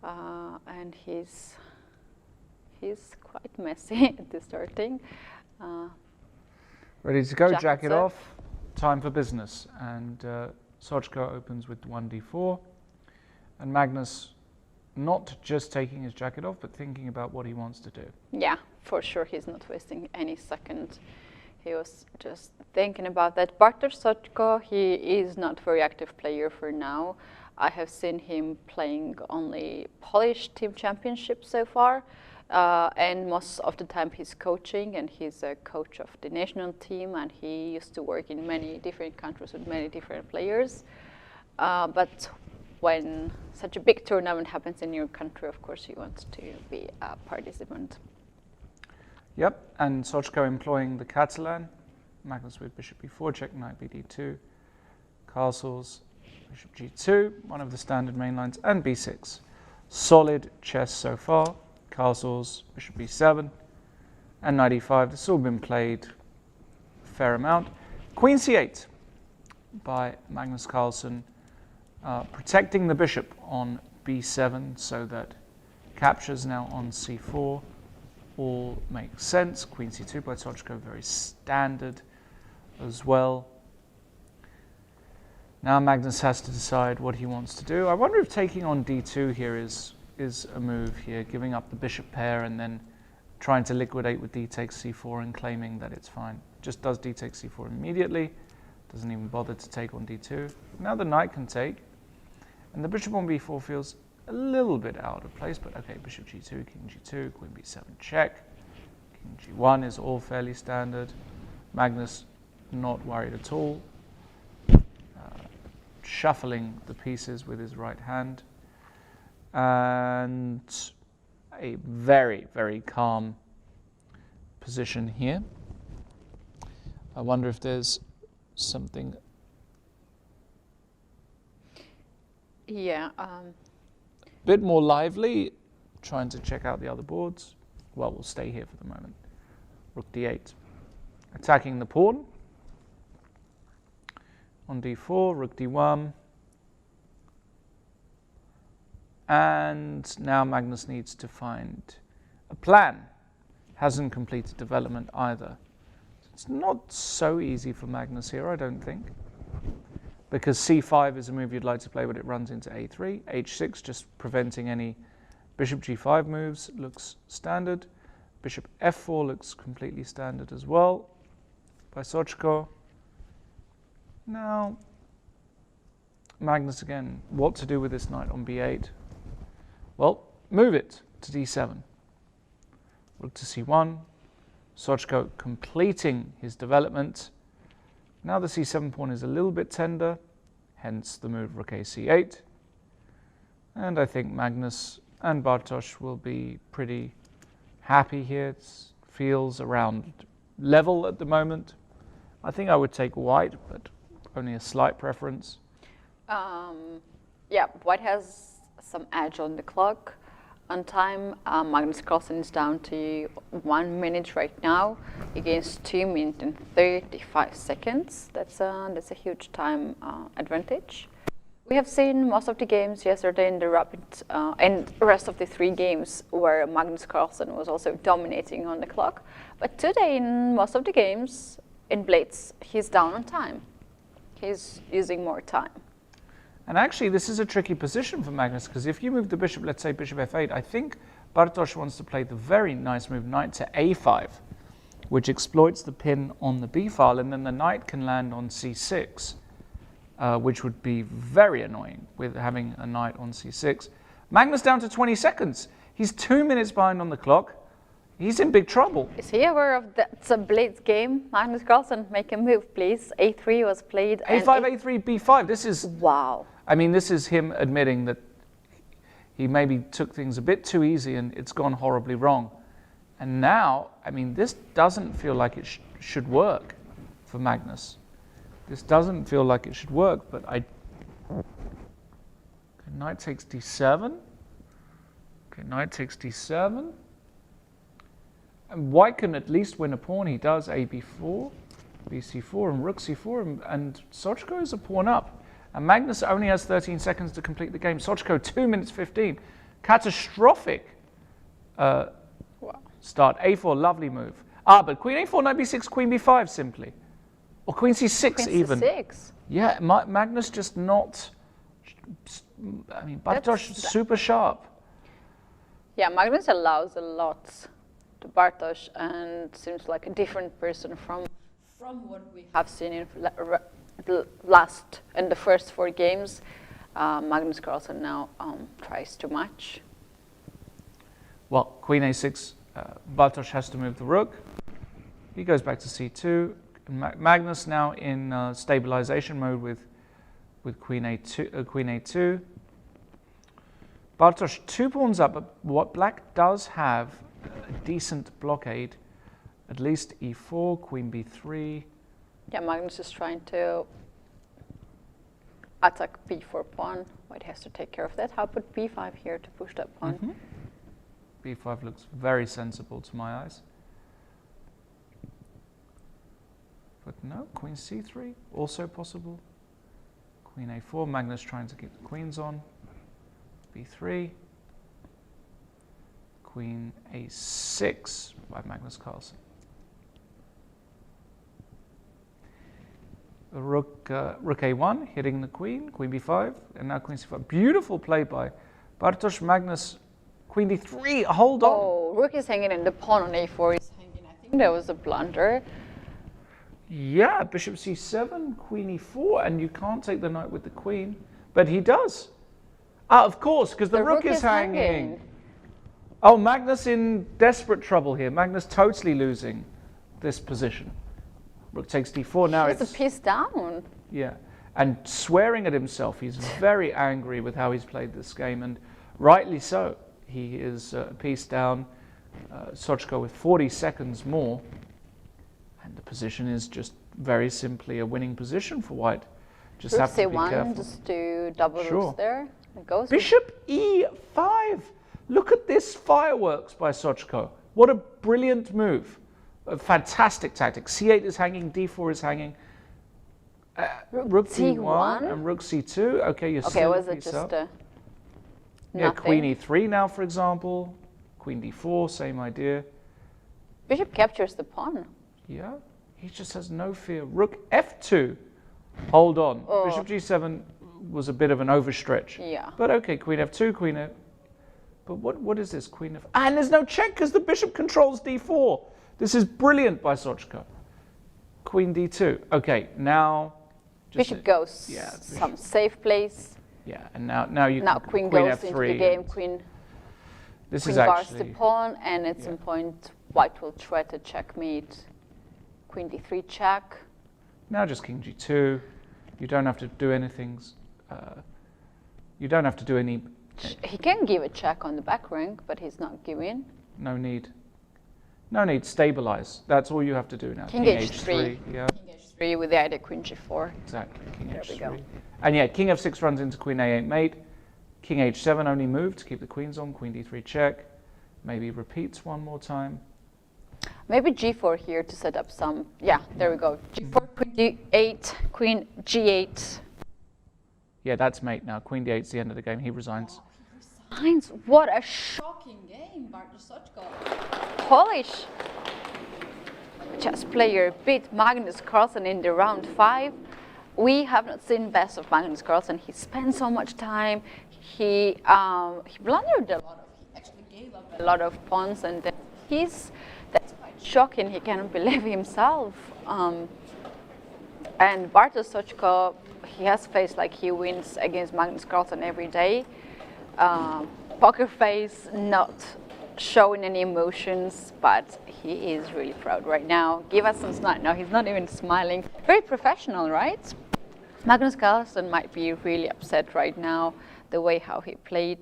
and he's quite messy at the starting. Ready to go, jacket off, time for business. And Socko opens with 1d4. And Magnus not just taking his jacket off, but thinking about what he wants to do. Yeah, for sure, he's not wasting any second. He was just thinking about that. Bartosz Socko, he is not very active player for now. I have seen him playing only Polish team championships so far. And most of the time he's coaching, and he's a coach of the national team, and he used to work in many different countries with many different players. But when such a big tournament happens in your country, of course you want to be a participant. Yep, and Socko employing the Catalan. Magnus with bishop b4, check knight bd2. Castles, bishop g2, one of the standard main lines, and b6. Solid chess so far. Castles, bishop b7, and knight e5. This has all been played a fair amount. Queen c8 by Magnus Carlsen, protecting the bishop on b7 so that captures now on c4 all makes sense. Queen c2 by Socko, very standard as well. Now Magnus has to decide what he wants to do. I wonder if taking on d2 here is a move here, giving up the bishop pair and then trying to liquidate with d takes c4 and claiming that it's fine. Just does d takes c4 immediately, doesn't even bother to take on d2. Now the knight can take, and the bishop on b4 feels a little bit out of place, but okay, bishop g2, king g2, queen b7 check, king g1 is all fairly standard. Magnus not worried at all, shuffling the pieces with his right hand. And a very, very calm position here. I wonder if there's something. Yeah. Bit more lively, trying to check out the other boards. Well, we'll stay here for the moment. Rook d8. Attacking the pawn. On d4, rook d1. And now Magnus needs to find a plan. Hasn't completed development either. It's not so easy for Magnus here, I don't think. Because c5 is a move you'd like to play, but it runs into a3. h6, just preventing any bishop g5 moves, looks standard. Bishop f4 looks completely standard as well by Socko. Now, Magnus again, what to do with this knight on b8? Well, move it to d7. Rook to c1. Socko completing his development. Now the c7 pawn is a little bit tender, hence the move rook a c8. And I think Magnus and Bartosz will be pretty happy here. It feels around level at the moment. I think I would take white, but only a slight preference. Yeah, white has some edge on the clock. On time, Magnus Carlsen is down to 1 minute right now against 2 minutes and 35 seconds. That's a huge time advantage. We have seen most of the games yesterday in the rapid and the rest of the 3 games where Magnus Carlsen was also dominating on the clock. But today, in most of the games in Blitz, he's down on time. He's using more time. And actually, this is a tricky position for Magnus, because if you move the bishop, let's say bishop f8, I think Bartosz wants to play the very nice move knight to a5, which exploits the pin on the b file, and then the knight can land on c6, which would be very annoying with having a knight on c6. Magnus down to 20 seconds. He's 2 minutes behind on the clock. He's in big trouble. Is he aware of that's a Blitz game? Magnus Carlsen, make a move, please. a3 was played. a5, a3, b5. This is... Wow. I mean, this is him admitting that he maybe took things a bit too easy and it's gone horribly wrong. And now, I mean, this doesn't feel like it should work for Magnus. This doesn't feel like it should work, but okay, knight takes d7. Okay, knight takes d7. And white can at least win a pawn. He does a b4, bc4, and rook c4, and Socko is a pawn up. And Magnus only has 13 seconds to complete the game. Socko, 2 minutes 15. catastrophic start. A4, lovely move. But queen A4, knight B6, queen B5 simply. Or queen C6 queen even. C6. Yeah, Magnus just not, I mean, Bartosz super sharp. Yeah, Magnus allows a lot to Bartosz and seems like a different person from what we have seen in the first 4 games. Magnus Carlsen now tries too much. Well, queen A6, Bartosz has to move the rook. He goes back to C2. Magnus now in stabilization mode with queen A2. Bartosz 2 pawns up, but what black does have a decent blockade, at least E4, queen B3. Yeah, Magnus is trying to attack B4 pawn. White has to take care of that. How about B5 here to push that pawn? Mm-hmm. B5 looks very sensible to my eyes. But no, queen C3, also possible. Queen A4, Magnus trying to keep the queens on. B3. Queen A6 by Magnus Carlsen. Rook A1 hitting the queen, queen B5, and now queen C5. Beautiful play by Bartosz. Magnus, queen D3, hold on. Oh, rook is hanging in, the pawn on A4 is hanging. I think that was a blunder. Yeah, bishop C7, queen E4, and you can't take the knight with the queen, but he does. Of course, because the rook is hanging. Oh, Magnus in desperate trouble here. Magnus totally losing this position. Rook takes D4. Now it's a piece down. Yeah, and swearing at himself. He's very angry with how he's played this game, and rightly so. He is a piece down. Socko with 40 seconds more, and the position is just very simply a winning position for White. Just have to be careful. Just do double rooks there. It goes. Bishop E5. Look at this fireworks by Socko. What a brilliant move. A fantastic tactic. C8 is hanging, D4 is hanging. Rook D1 and Rook C2. Okay, you're still was it just yeah, Queen E3 now, for example. Queen D4, same idea. Bishop captures the pawn. Yeah, he just has no fear. Rook F2. Hold on. Oh. Bishop G7 was a bit of an overstretch. Yeah. But okay, Queen F2, Queen F. But what is this? Queen F. And there's no check because the bishop controls D4. This is brilliant by Socko. Queen D2. Okay, now. Bishop goes some safe place. Yeah, and now you. Now queen goes F3 into the game. Queen. This queen is bars actually the pawn, and at some point White will try to checkmate. Queen D3 check. Now just King G2. You don't have to do anything. You don't have to do any. He can give a check on the back rank, but he's not giving. No need. No need. Stabilize. That's all you have to do now. King H3. Yeah. King H3 with the idea Queen G4. Exactly. King there H3. We go. And yeah, King F6 runs into Queen A8 mate. King H7 only move to keep the queens on. Queen D3 check. Maybe repeats one more time. Maybe G4 here to set up some. Yeah, there we go. G4, Queen D8, Queen G8. Yeah, that's mate now. Queen D8's the end of the game. He resigns. Oh, he resigns. What a shocking game, Bartosz Socko. Polish chess player beat Magnus Carlsen in the round 5. We have not seen best of Magnus Carlsen. He spent so much time. He blundered a lot. He actually gave up a lot of pawns, and then that's quite shocking. He cannot believe himself. And Bartosz Socko, he has faced like he wins against Magnus Carlsen every day. Poker face, not showing any emotions, but he is really proud right now. Give us some smile. No, he's not even smiling. Very professional, right? Magnus Carlsen might be really upset right now, the way how he played.